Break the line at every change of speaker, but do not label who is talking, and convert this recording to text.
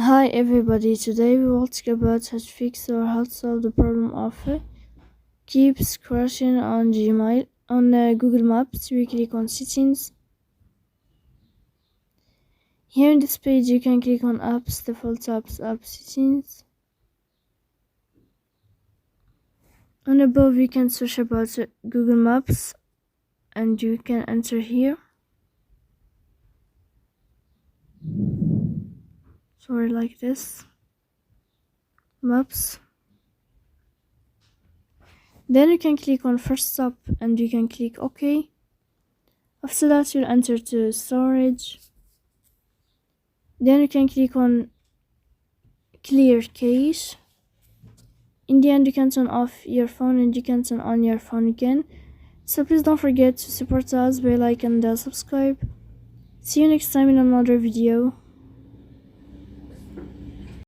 Hi everybody, today we will talk about how to fix or how to solve the problem of keeps crashing on Gmail. On Google Maps, we click on settings. Here in this page you can click on apps, default apps, app settings. On above you can search about Google Maps and you can enter here. Sorry, like this. Maps. Then you can click on first stop and you can click OK. After that you'll enter to storage. Then you can click on clear cache. In the end you can turn off your phone and you can turn on your phone again. So please don't forget to support us by like and subscribe. See you next time in another video.